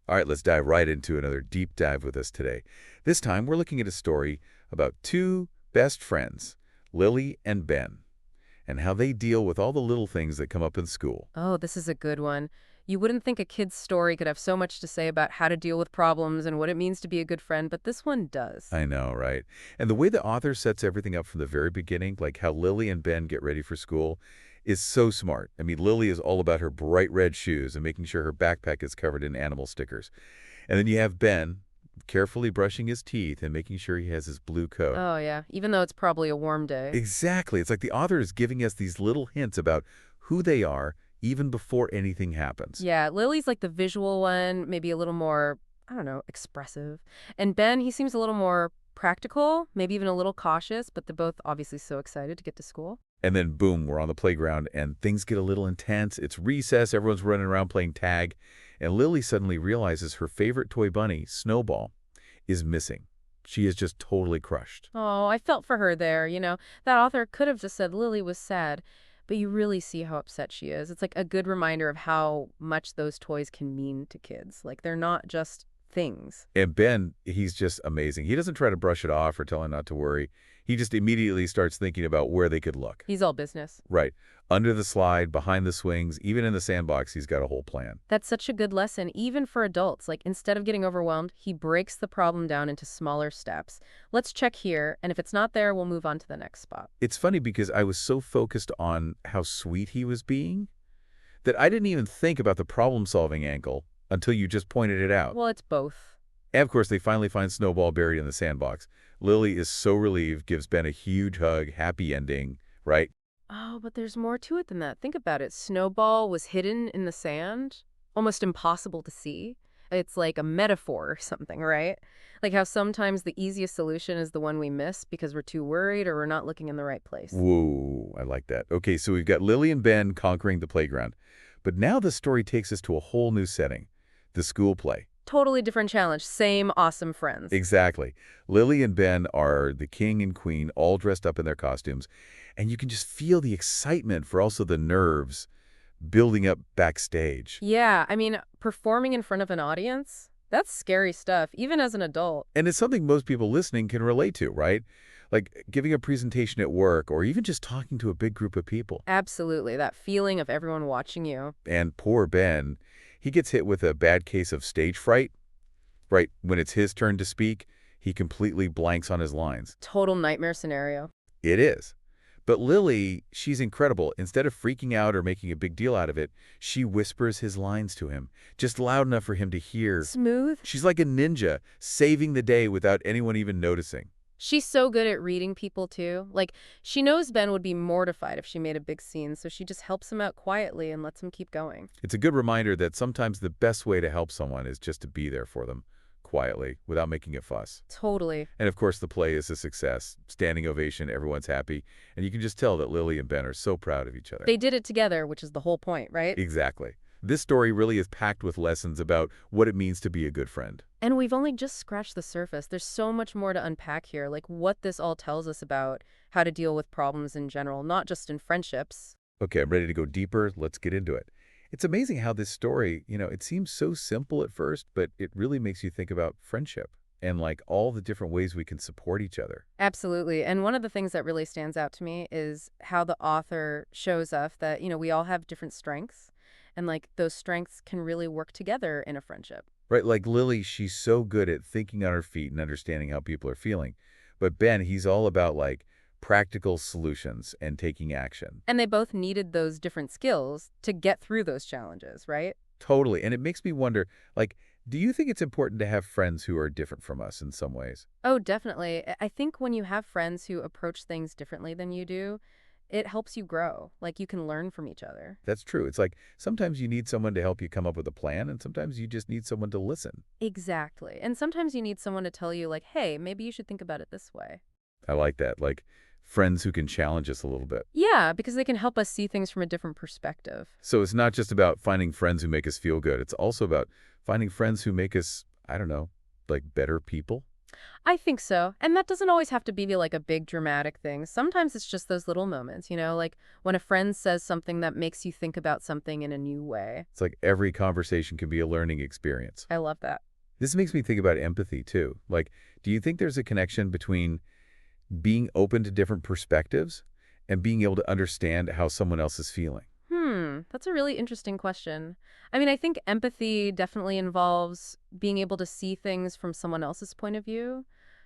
All right, let's dive right into another deep dive with us today. This time, we're looking at a story about two best friends, Lily and Ben, and how they deal with all the little things that come up in school. Oh, this is a good one. You wouldn't think a kid's story could have so much to say about how to deal with problems and what it means to be a good friend, but this one does. I know, right? And the way the author sets everything up from the very beginning, like how Lily and Ben get ready for school, is so smart. I mean, Lily is all about her bright red shoes and making sure her backpack is covered in animal stickers. And then you have Ben carefully brushing his teeth and making sure he has his blue coat. Oh, yeah, even though it's probably a warm day. Exactly. It's like the author is giving us these little hints about who they are even before anything happens. Yeah, Lily's like the visual one, maybe a little more, I don't know, expressive. And Ben, he seems a little more practical, maybe even a little cautious, but they're both obviously so excited to get to school. And then, boom, we're on the playground, and things get a little intense. It's recess, everyone's running around playing tag, and Lily suddenly realizes her favorite toy bunny, Snowball, is missing. She is just totally crushed. Oh, I felt for her there, you know. That author could have just said Lily was sad, but you really see how upset she is. It's like a good reminder of how much those toys can mean to kids. Like, they're not just things. And Ben, he's just amazing. He doesn't try to brush it off or tell her not to worry. He just immediately starts thinking about where they could look. He's all business. Right. Under the slide, behind the swings, even in the sandbox, he's got a whole plan. That's such a good lesson, even for adults. Like, instead of getting overwhelmed, he breaks the problem down into smaller steps. Let's check here, and if it's not there, we'll move on to the next spot. It's funny because I was so focused on how sweet he was being that I didn't even think about the problem-solving angle until you just pointed it out. Well, it's both. And of course, they finally find Snowball buried in the sandbox. Lily is so relieved, gives Ben a huge hug, happy ending, right? Oh, but there's more to it than that. Think about it. Snowball was hidden in the sand, almost impossible to see. It's like a metaphor or something, right? Like how sometimes the easiest solution is the one we miss because we're too worried or we're not looking in the right place. Whoa, I like that. Okay, so we've got Lily and Ben conquering the playground. But now the story takes us to a whole new setting, the school play. Totally different challenge. Same awesome friends. Exactly. Lily and Ben are the king and queen, all dressed up in their costumes. And you can just feel the excitement for also the nerves building up backstage. Yeah, I mean, performing in front of an audience, that's scary stuff, even as an adult. And it's something most people listening can relate to, right? Like giving a presentation at work or even just talking to a big group of people. Absolutely, that feeling of everyone watching you. And poor Ben, he gets hit with a bad case of stage fright. Right when it's his turn to speak, he completely blanks on his lines. Total nightmare scenario. It is. But Lily, she's incredible. Instead of freaking out or making a big deal out of it, she whispers his lines to him, just loud enough for him to hear. Smooth. She's like a ninja, saving the day without anyone even noticing. She's so good at reading people, too. Like, she knows Ben would be mortified if she made a big scene, so she just helps him out quietly and lets him keep going. It's a good reminder that sometimes the best way to help someone is just to be there for them, quietly, without making a fuss. Totally. And of course, the play is a success. Standing ovation, everyone's happy. And you can just tell that Lily and Ben are so proud of each other. They did it together, which is the whole point, right? Exactly. This story really is packed with lessons about what it means to be a good friend. And we've only just scratched the surface. There's so much more to unpack here, like what this all tells us about how to deal with problems in general, not just in friendships. Okay, I'm ready to go deeper. Let's get into it. It's amazing how this story, it seems so simple at first, but it really makes you think about friendship and like all the different ways we can support each other. Absolutely. And one of the things that really stands out to me is how the author shows us that, we all have different strengths. And like those strengths can really work together in a friendship. Right, like Lily, she's so good at thinking on her feet and understanding how people are feeling. But Ben, he's all about like practical solutions and taking action. And they both needed those different skills to get through those challenges, right? Totally. And it makes me wonder, like, do you think it's important to have friends who are different from us in some ways? Oh, definitely. I think when you have friends who approach things differently than you do, it helps you grow. Like, you can learn from each other. That's true. It's like sometimes you need someone to help you come up with a plan, and sometimes you just need someone to listen. Exactly. And sometimes you need someone to tell you, like, hey, maybe you should think about it this way. I like that. Like friends who can challenge us a little bit. Yeah, because they can help us see things from a different perspective. So it's not just about finding friends who make us feel good. It's also about finding friends who make us, I don't know, like better people. I think so. And that doesn't always have to be like a big dramatic thing. Sometimes it's just those little moments, like when a friend says something that makes you think about something in a new way. It's like every conversation can be a learning experience. I love that. This makes me think about empathy, too. Like, do you think there's a connection between being open to different perspectives and being able to understand how someone else is feeling? That's a really interesting question. I mean, I think empathy definitely involves being able to see things from someone else's point of view.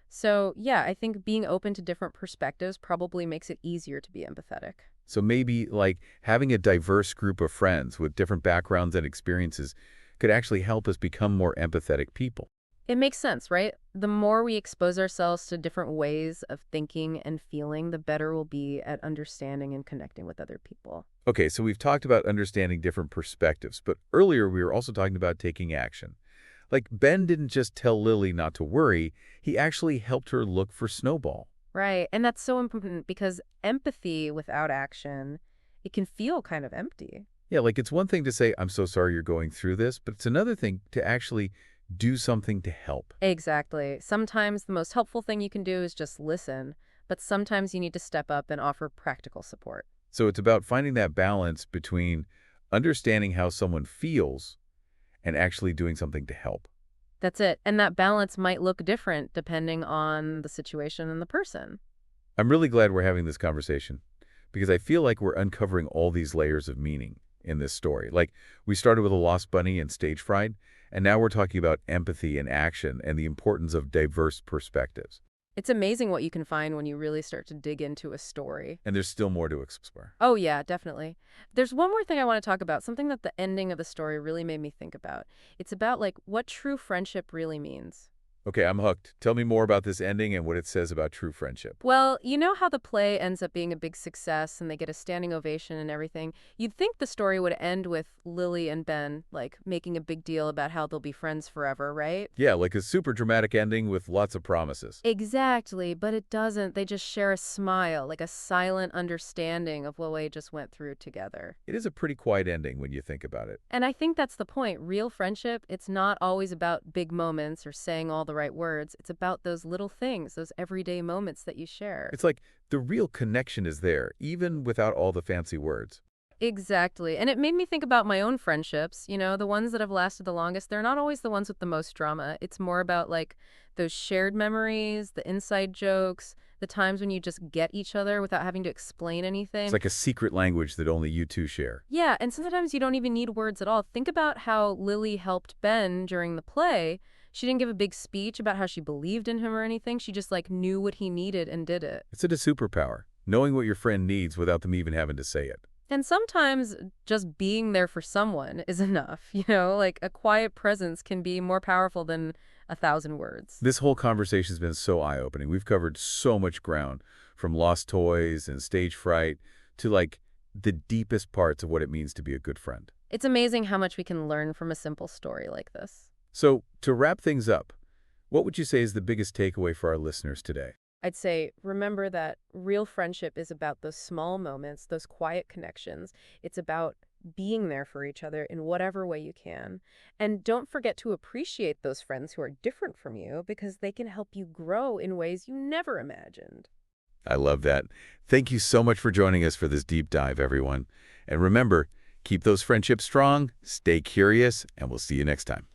So, yeah, I think being open to different perspectives probably makes it easier to be empathetic. So maybe, like, having a diverse group of friends with different backgrounds and experiences could actually help us become more empathetic people. It makes sense, right? The more we expose ourselves to different ways of thinking and feeling, the better we'll be at understanding and connecting with other people. Okay, so we've talked about understanding different perspectives, but earlier we were also talking about taking action. Like, Ben didn't just tell Lily not to worry, he actually helped her look for Snowball. Right, and that's so important because empathy without action, it can feel kind of empty. Yeah, like it's one thing to say, I'm so sorry you're going through this, but it's another thing to actually do something to help. Exactly. Sometimes the most helpful thing you can do is just listen, but sometimes you need to step up and offer practical support. So it's about finding that balance between understanding how someone feels and actually doing something to help. That's it. And that balance might look different depending on the situation and the person. I'm really glad we're having this conversation because I feel like we're uncovering all these layers of meaning in this story. Like, we started with a lost bunny and stage fright, and now we're talking about empathy and action and the importance of diverse perspectives. It's amazing what you can find when you really start to dig into a story. And there's still more to explore. Oh, yeah, definitely. There's one more thing I want to talk about, something that the ending of the story really made me think about. It's about, like, what true friendship really means. Okay, I'm hooked. Tell me more about this ending and what it says about true friendship. Well, you know how the play ends up being a big success and they get a standing ovation and everything? You'd think the story would end with Lily and Ben, like, making a big deal about how they'll be friends forever, right? Yeah, like a super dramatic ending with lots of promises. Exactly, but it doesn't. They just share a smile, like a silent understanding of what they just went through together. It is a pretty quiet ending when you think about it. And I think that's the point. Real friendship, it's not always about big moments or saying all the right words. It's about those little things, those everyday moments that you share. It's like the real connection is there, even without all the fancy words. Exactly. And it made me think about my own friendships. The ones that have lasted the longest, they're not always the ones with the most drama. It's more about like those shared memories, the inside jokes, the times when you just get each other without having to explain anything. It's like a secret language that only you two share. Yeah, and sometimes you don't even need words at all. Think about how Lily helped Ben during the play. She didn't give a big speech about how she believed in him or anything. She just like knew what he needed and did it. It's a superpower, knowing what your friend needs without them even having to say it. And sometimes just being there for someone is enough, like a quiet presence can be more powerful than 1,000 words. This whole conversation has been so eye-opening. We've covered so much ground, from lost toys and stage fright to like the deepest parts of what it means to be a good friend. It's amazing how much we can learn from a simple story like this. So, to wrap things up, what would you say is the biggest takeaway for our listeners today? I'd say remember that real friendship is about those small moments, those quiet connections. It's about being there for each other in whatever way you can. And don't forget to appreciate those friends who are different from you because they can help you grow in ways you never imagined. I love that. Thank you so much for joining us for this deep dive, everyone. And remember, keep those friendships strong, stay curious, and we'll see you next time.